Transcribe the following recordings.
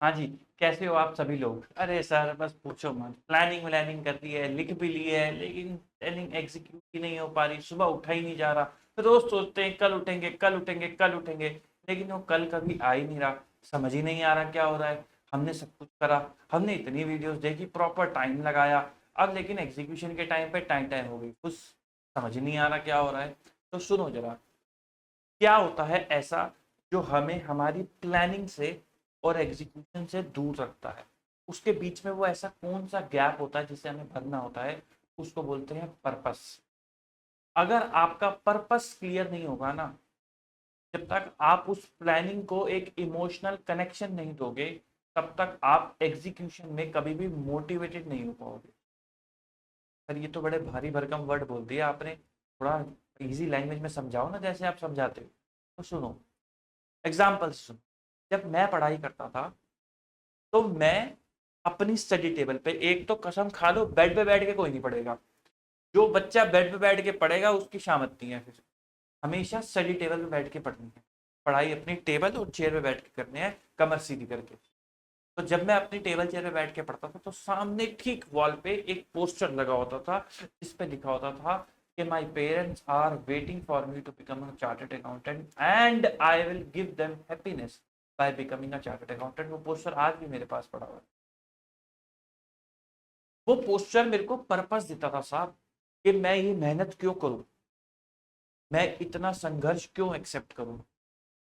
हाँ जी, कैसे हो आप सभी लोग? अरे सर बस पूछो मत, प्लानिंग व्लानिंग कर ली है, लिख भी ली है, लेकिन प्लानिंग एग्जीक्यूट ही नहीं हो पा रही, सुबह उठा ही नहीं जा रहा। रोज सोचते हैं कल उठेंगे कल उठेंगे कल उठेंगे, लेकिन वो कल कभी आ ही नहीं रहा। समझ ही नहीं आ रहा क्या हो रहा है। हमने सब कुछ करा, हमने इतनी वीडियोस देखी, प्रॉपर टाइम लगाया, अब लेकिन एग्जीक्यूशन के टाइम पे टाइम टाइम हो गई, कुछ समझ ही नहीं आ रहा क्या हो रहा है। तो सुनो जरा, क्या होता है ऐसा जो हमें हमारी प्लानिंग से और एग्जीक्यूशन से दूर रखता है? उसके बीच में वो ऐसा कौन सा गैप होता है जिसे हमें भरना होता है? उसको बोलते हैं पर्पस। अगर आपका पर्पस क्लियर नहीं होगा ना, जब तक आप उस प्लानिंग को एक इमोशनल कनेक्शन नहीं दोगे, तब तक आप एग्जीक्यूशन में कभी भी मोटिवेटेड नहीं हो पाओगे। सर ये तो बड़े भारी भरकम वर्ड बोल दिया आपने, थोड़ा इजी लैंग्वेज में समझाओ ना जैसे आप समझाते हो। तो सुनो, एग्जाम्पल सुनो। जब मैं पढ़ाई करता था तो मैं अपनी स्टडी टेबल पे, एक तो कसम खा लो बेड पे बैठ के कोई नहीं पढ़ेगा। जो बच्चा बेड पे बैठ के पढ़ेगा उसकी शामत नहीं है। फिर हमेशा स्टडी टेबल पे बैठ के पढ़नी है, पढ़ाई अपनी टेबल और चेयर पे बैठ के करनी है, कमर सीधी करके। तो जब मैं अपनी टेबल चेयर पे बैठ के पढ़ता था तो सामने ठीक वॉल पे एक पोस्टर लगा होता था, जिस पे लिखा होता था कि my parents are waiting for me to become a chartered accountant and I will give them happiness by becoming a chartered accountant. वो पोस्टर आज भी मेरे पास पड़ा हुआ है। वो पोस्टर मेरे को पर्पस देता था साहब, कि मैं ये मेहनत क्यों करूं, मैं इतना संघर्ष क्यों एक्सेप्ट करूं,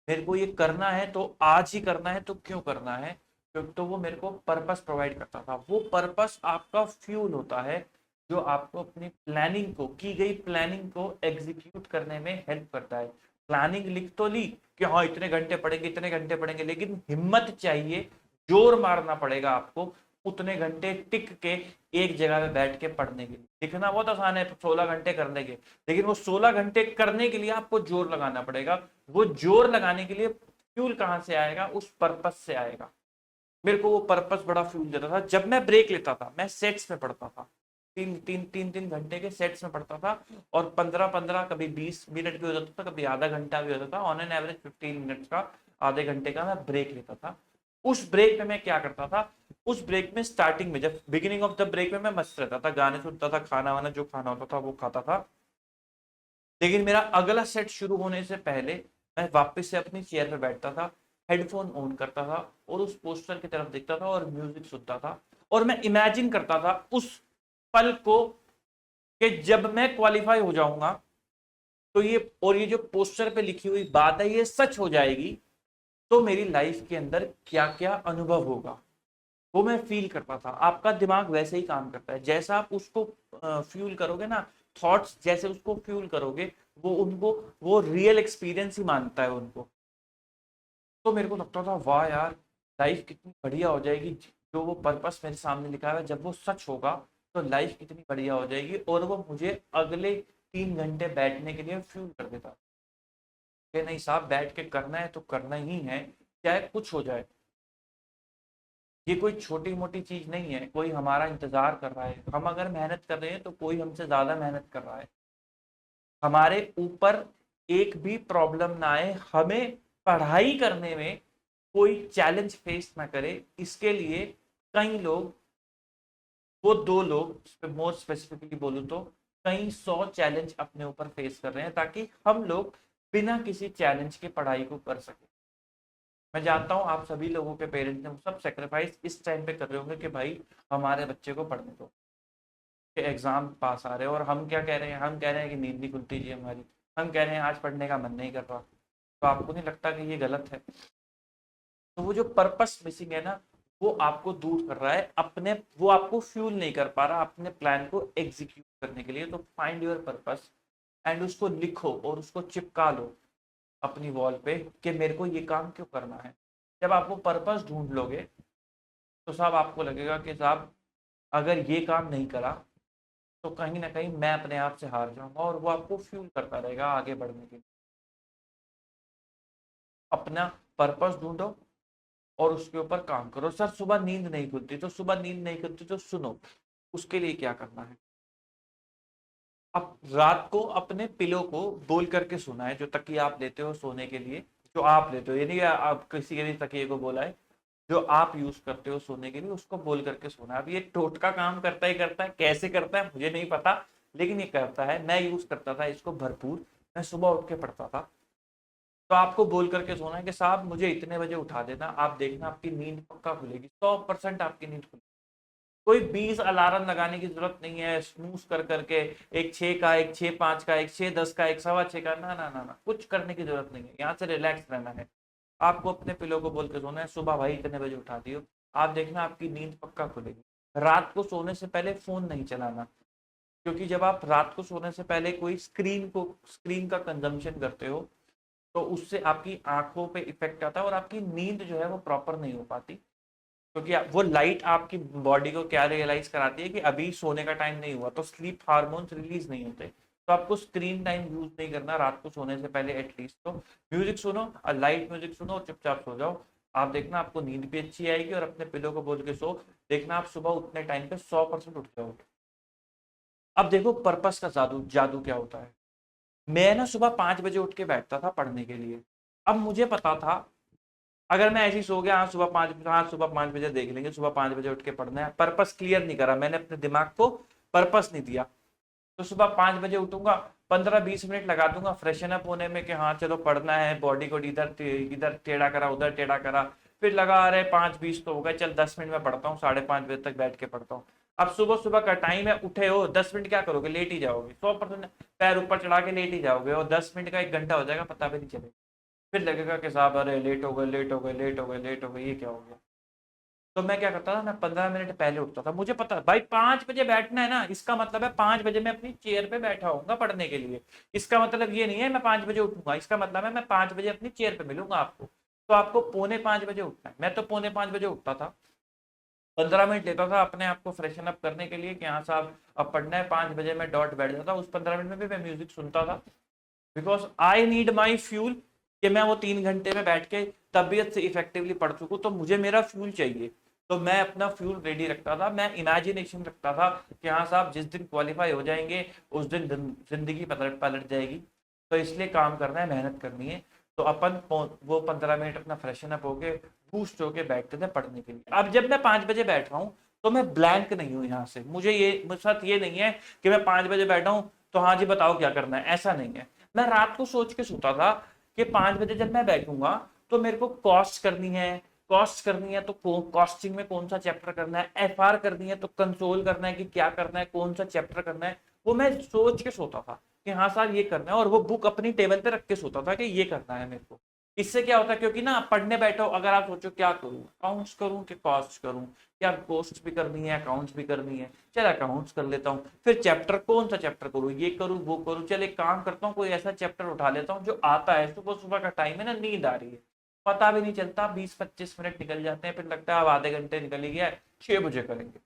मेरे को ये करना है तो आज ही करना है, तो क्यों करना है? क्योंकि तो वो मेरे को पर्पस प्रोवाइड करता था। वो पर्पस आपका फ्यूल होता है, जो आपको अपनी प्लानिंग को, की गई प्लानिंग को एग्जीक्यूट करने में हेल्प करता है। प्लानिंग लिख तो ली कि हाँ इतने घंटे पढ़ेंगे इतने घंटे पढ़ेंगे, लेकिन हिम्मत चाहिए, जोर मारना पड़ेगा आपको उतने घंटे टिक के एक जगह पे बैठ के पढ़ने के लिए। लिखना बहुत आसान है 16 घंटे करने के, लेकिन वो 16 घंटे करने के लिए आपको जोर लगाना पड़ेगा। वो जोर लगाने के लिए फ्यूल कहां से आएगा? उस पर्पस से आएगा। मेरे को वो पर्पस बड़ा फ्यूल देता था। जब मैं ब्रेक लेता था, मैं सेट्स में पढ़ता था, तीन घंटे के सेट्स में पढ़ता था, और 15-15 कभी 20 मिनट भी हो जाता था, कभी आधा घंटा भी होता था, ऑन एन एवरेज 15 मिनट्स का, आधे घंटे का मैं ब्रेक लेता था। उस ब्रेक में मैं क्या करता था? उस ब्रेक में स्टार्टिंग में, जब बिगिनिंग ऑफ द ब्रेक में मैं मस्त रहता था, गाने सुनता था, खाना वाना जो खाना होता था वो खाता था, लेकिन मेरा अगला सेट शुरू होने से पहले मैं वापस से अपनी चेयर पर बैठता था, हेडफोन ऑन करता था और उस पोस्टर की तरफ देखता था और म्यूजिक सुनता था, और मैं इमेजिन करता था उस पल को कि जब मैं क्वालिफाई हो जाऊंगा तो ये, और ये जो पोस्टर पे लिखी हुई बात है ये सच हो जाएगी, तो मेरी लाइफ के अंदर क्या क्या अनुभव होगा वो मैं फील करता था। आपका दिमाग वैसे ही काम करता है, जैसा आप उसको फ्यूल करोगे ना, थॉट्स जैसे उसको फ्यूल करोगे, वो उनको, वो रियल एक्सपीरियंस ही मानता है उनको। तो मेरे को लगता था वाह यार, लाइफ कितनी बढ़िया हो जाएगी, जो वो पर्पस मेरे सामने लिखा है जब वो सच होगा तो लाइफ कितनी बढ़िया हो जाएगी, और वो मुझे अगले 3 घंटे बैठने के लिए फ्यूल कर देता कि नहीं साहब बैठ के करना है तो करना ही है, चाहे कुछ हो जाए। ये कोई छोटी मोटी चीज नहीं है, कोई हमारा इंतजार कर रहा है, हम अगर मेहनत कर रहे हैं तो कोई हमसे ज्यादा मेहनत कर रहा है। हमारे ऊपर एक भी प्रॉब्लम ना आए, हमें पढ़ाई करने में कोई चैलेंज फेस ना करे, इसके लिए कई लोग, वो 2 लोग मोर स्पेसिफिकली बोलूं तो, कई 100 चैलेंज अपने ऊपर फेस कर रहे हैं ताकि हम लोग बिना किसी चैलेंज के पढ़ाई को कर सके। मैं जानता हूँ आप सभी लोगों के पेरेंट्स ने वो सब सेक्रीफाइस इस टाइम पे कर रहे होंगे कि भाई हमारे बच्चे को पढ़ने दो, कि एग्जाम पास आ रहे हैं, और हम क्या कह रहे हैं? हम कह रहे हैं कि नींद नहीं खुलती जी हमारी, हम कह रहे हैं आज पढ़ने का मन नहीं कर रहा। तो आपको नहीं लगता कि ये गलत है? तो वो जो पर्पस मिसिंग है ना, वो आपको दूर कर रहा है अपने, वो आपको फ्यूल नहीं कर पा रहा अपने प्लान को एग्जीक्यूट करने के लिए। तो फाइंड योर पर्पस एंड उसको लिखो और उसको चिपका लो अपनी वॉल पे कि मेरे को ये काम क्यों करना है। जब आप वो पर्पस ढूंढ लोगे तो साहब आपको लगेगा कि साहब अगर ये काम नहीं करा तो कहीं ना कहीं मैं अपने आप से हार जाऊंगा, और वो आपको फ्यूल करता रहेगा आगे बढ़ने के लिए। अपना पर्पस ढूंढो और उसके ऊपर काम करो। सर सुबह नींद नहीं खुलती, तो सुबह नींद नहीं खुलती तो सुनो, उसके लिए क्या करना है? अब रात को अपने पिलो को बोल करके सुना है, जो तकिया आप लेते हो सोने के लिए, जो आप लेते हो, यानी आप किसी के भी तकिए को बोला है, जो आप यूज करते हो सोने के लिए उसको बोल करके सोना। अब ये टोटका काम करता ही करता है, कैसे करता है मुझे नहीं पता, लेकिन ये करता है। मैं यूज करता था इसको भरपूर, मैं सुबह उठ के पढ़ता था। तो आपको बोल करके सोना है कि साहब मुझे इतने बजे उठा देना, आप देखना आपकी नींद पक्का खुलेगी, 100% आपकी नींद खुलेगी। कोई 20 अलार्म लगाने की जरूरत नहीं है स्नूज कर करके, एक 6 का, एक 6:05 का, एक 6:10 का, एक 6:15 का, ना ना ना ना, कुछ करने की जरूरत नहीं है। यहाँ से रिलैक्स रहना है। आपको अपने पिलो को बोल के सोना है सुबह भाई इतने बजे उठा दियो, आप देखना आपकी नींद पक्का खुलेगी। रात को सोने से पहले फोन नहीं चलाना, क्योंकि जब आप रात को सोने से पहले कोई स्क्रीन का कंजम्पशन करते हो तो उससे आपकी आंखों पे इफेक्ट आता है और आपकी नींद जो है वो प्रॉपर नहीं हो पाती। क्योंकि वो लाइट आपकी बॉडी को क्या रियलाइज कराती है कि अभी सोने का टाइम नहीं हुआ, तो स्लीप हार्मोन्स रिलीज नहीं होते। तो आपको स्क्रीन टाइम यूज नहीं करना रात को सोने से पहले एटलीस्ट। तो म्यूजिक सुनो और लाइट म्यूजिक सुनो और चुपचाप सो जाओ। आप देखना आपको नींद भी अच्छी आएगी और अपने पिलो को बोल के सो, देखना आप सुबह उतने टाइम पे 100% उठ जाओगे। अब देखो पर्पस का जादू जादू क्या होता है। मैं ना सुबह 5 बजे उठ के बैठता था पढ़ने के लिए। अब मुझे पता था अगर मैं ऐसे ही सो गया, हाँ सुबह 5 बजे देख लेंगे, सुबह 5 बजे उठ के पढ़ना है, पर्पस क्लियर नहीं करा मैंने अपने दिमाग को, पर्पस नहीं दिया। तो सुबह 5 बजे उठूंगा, 15-20 मिनट लगा दूंगा फ्रेशन अप होने में कि हाँ चलो पढ़ना है, बॉडी को इधर इधर टेढ़ा करा, उधर टेढ़ा करा, फिर लगा रहे 5:20 तो हो गए, चल 10 मिनट में पढ़ता हूँ, 5:30 बजे तक बैठ के पढ़ता हूँ। अब सुबह सुबह का टाइम है, उठे हो 10 मिनट क्या करोगे, लेट ही जाओगे, 100% पैर ऊपर चढ़ा के लेट ही जाओगे और 10 मिनट का 1 घंटा हो जाएगा पता भी नहीं चलेगा। फिर लगेगा कि साहब अरे लेट हो गए, लेट हो गए, लेट हो गए, लेट हो गए, ये क्या हो गया। तो मैं क्या करता था, मैं 15 मिनट पहले उठता था। मुझे पता भाई 5 बजे बैठना है ना, इसका मतलब है 5 बजे मैं अपनी चेयर पे बैठा होऊंगा पढ़ने के लिए। इसका मतलब ये नहीं है मैं 5 बजे उठूंगा, इसका मतलब है मैं 5 बजे अपनी चेयर पे मिलूंगा आपको। तो आपको 4:45 बजे उठना है। मैं तो 4:45 बजे उठता था, 15 मिनट लेता था अपने आप को फ्रेशन अप करने के लिए कि हाँ साहब अब पढ़ना है, 5 बजे मैं डॉट बैठ जाता। उस 15 मिनट में भी मैं म्यूजिक सुनता था, because I need my fuel, कि मैं वो 3 घंटे में बैठ के तबीयत से इफेक्टिवली पढ़ चुकूं, तो मुझे मेरा फ्यूल चाहिए। तो मैं अपना फ्यूल रेडी रखता था, मैं इमेजिनेशन रखता था कि हाँ साहब जिस दिन क्वालिफाई हो जाएंगे उस दिन जिंदगी पलट पलट जाएगी, तो इसलिए काम करना है, मेहनत करनी है। तो अपन वो 15 मिनट अपना फ्रेशन अप होके बूस्ट होके बैठते थे पढ़ने के लिए। अब जब मैं 5 बजे बैठ रहा हूँ तो मैं ब्लैंक नहीं हूँ यहाँ से, मेरे साथ ये नहीं है कि मैं 5 बजे बैठा हूँ तो हाँ जी बताओ क्या करना है, ऐसा नहीं है। मैं रात को सोच के सोता था कि 5 बजे जब मैं बैठूंगा तो मेरे को कॉस्ट करनी है तो कॉस्टिंग में कौन सा चैप्टर करना है, एफआर करनी है तो कंसोल करना है कि क्या करना है, कौन सा चैप्टर करना है, वो मैं सोच के सोता था कि हाँ सर ये करना है। और वो बुक अपनी टेबल पे रख के सोता था कि ये करना है मेरे को। इससे क्या होता है, क्योंकि ना पढ़ने बैठो अगर आप सोचो क्या करूं, अकाउंट्स करूं कि कॉस्ट करूं, या कॉस्ट भी करनी है अकाउंट्स भी करनी है, चल अकाउंट्स कर लेता हूँ, फिर चैप्टर कौन सा चैप्टर करूँ, ये करूँ वो करूँ, चल एक काम करता हूँ कोई ऐसा चैप्टर उठा लेता हूँ जो आता है। सुबह सुबह का टाइम है ना, नींद आ रही है, पता भी नहीं चलता 20-25 मिनट निकल जाते हैं, फिर लगता है अब आधे घंटे निकल ही गया है, 6 बजे करेंगे,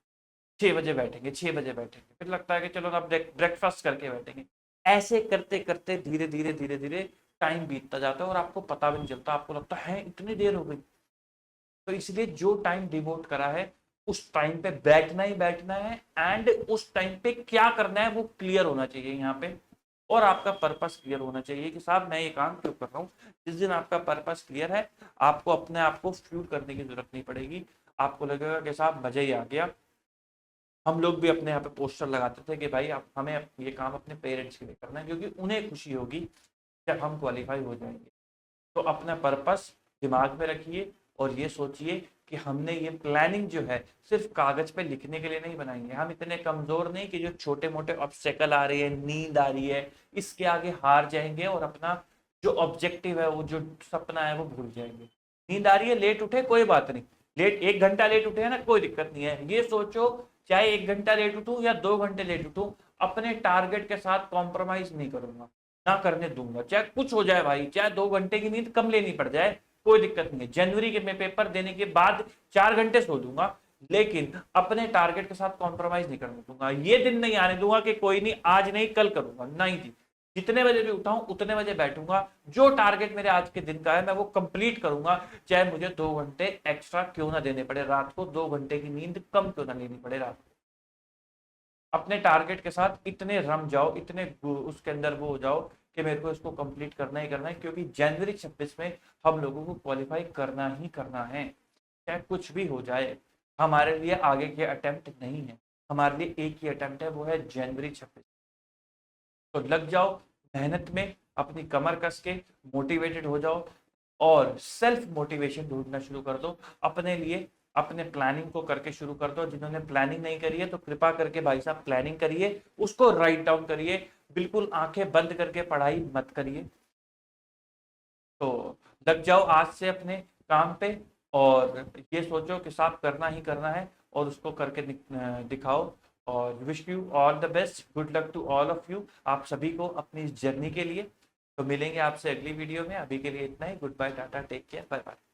6 बजे बैठेंगे, 6 बजे बैठेंगे, फिर लगता है कि चलो अब ब्रेकफास्ट करके बैठेंगे। ऐसे करते करते धीरे धीरे धीरे धीरे टाइम बीतता जाता है और आपको पता भी नहीं चलता, आपको लगता है इतनी देर हो गई। तो इसलिए जो टाइम डिवोट करा है उस टाइम पे बैठना ही बैठना है, एंड उस टाइम पे क्या करना है वो क्लियर होना चाहिए यहाँ पे। और आपका पर्पस क्लियर होना चाहिए कि साहब मैं ये काम क्यों कर रहा हूँ। जिस दिन आपका पर्पस क्लियर है आपको अपने आप को फ्यूल करने की जरूरत नहीं पड़ेगी। आपको लगेगा कि साहब मजा ही आ गया। हम लोग भी अपने यहाँ पे पोस्टर लगाते थे कि भाई आप हमें ये काम अपने पेरेंट्स के लिए करना है, क्योंकि उन्हें खुशी होगी जब हम क्वालिफाई हो जाएंगे। तो अपना पर्पस दिमाग में रखिए और ये सोचिए कि हमने ये प्लानिंग जो है सिर्फ कागज पे लिखने के लिए नहीं बनाई है। हम इतने कमजोर नहीं कि जो छोटे मोटे ऑब्स्टेकल आ रही है, नींद आ रही है, इसके आगे हार जाएंगे और अपना जो ऑब्जेक्टिव है, वो जो सपना है वो भूल जाएंगे। नींद आ रही है, लेट उठे कोई बात नहीं, लेट 1 घंटा लेट उठे है ना, कोई दिक्कत नहीं है। ये सोचो चाहे 1 घंटा लेट उठूं या 2 घंटे लेट उठूं, अपने टारगेट के साथ कॉम्प्रोमाइज नहीं करूंगा, ना करने दूंगा, चाहे कुछ हो जाए भाई, चाहे 2 घंटे की नींद कम लेनी पड़ जाए, कोई दिक्कत नहीं है। जनवरी के में पेपर देने के बाद 4 घंटे सो दूंगा, लेकिन अपने टारगेट के साथ कॉम्प्रोमाइज नहीं करने दूंगा। ये दिन नहीं आने दूंगा कि कोई नहीं आज नहीं कल करूंगा, नहीं जी। जितने बजे भी उठाऊं उतने बजे बैठूंगा, जो टारगेट मेरे आज के दिन का है मैं वो कंप्लीट करूंगा, चाहे मुझे 2 घंटे एक्स्ट्रा क्यों ना देने पड़े, रात को 2 घंटे की नींद कम क्यों ना लेनी पड़े रात को। अपने टारगेट के साथ इतने रम जाओ, इतने उसके अंदर वो हो जाओ कि मेरे को इसको कंप्लीट करना ही करना है, क्योंकि जनवरी 26 में हम लोगों को क्वालिफाई करना ही करना है। चाहे कुछ भी हो जाए, हमारे लिए आगे के अटेम्प्ट नहीं है, हमारे लिए एक ही अटेम्प्ट है, वो है जनवरी 26। तो लग जाओ मेहनत में, अपनी कमर कस के मोटिवेटेड हो जाओ और सेल्फ मोटिवेशन ढूंढना शुरू कर दो अपने लिए, अपने प्लानिंग को करके शुरू कर दो। जिन्होंने प्लानिंग नहीं करी है तो कृपा करके भाई साहब प्लानिंग करिए, उसको राइट डाउन करिए, बिल्कुल आंखें बंद करके पढ़ाई मत करिए। तो लग जाओ आज से अपने काम पे और ये सोचो कि साहब करना ही करना है और उसको करके दिखाओ। और wish you all the best, good luck to all of you, आप सभी को अपनी इस जर्नी के लिए। तो मिलेंगे आपसे अगली वीडियो में, अभी के लिए इतना ही, good bye, tata, take care, bye bye.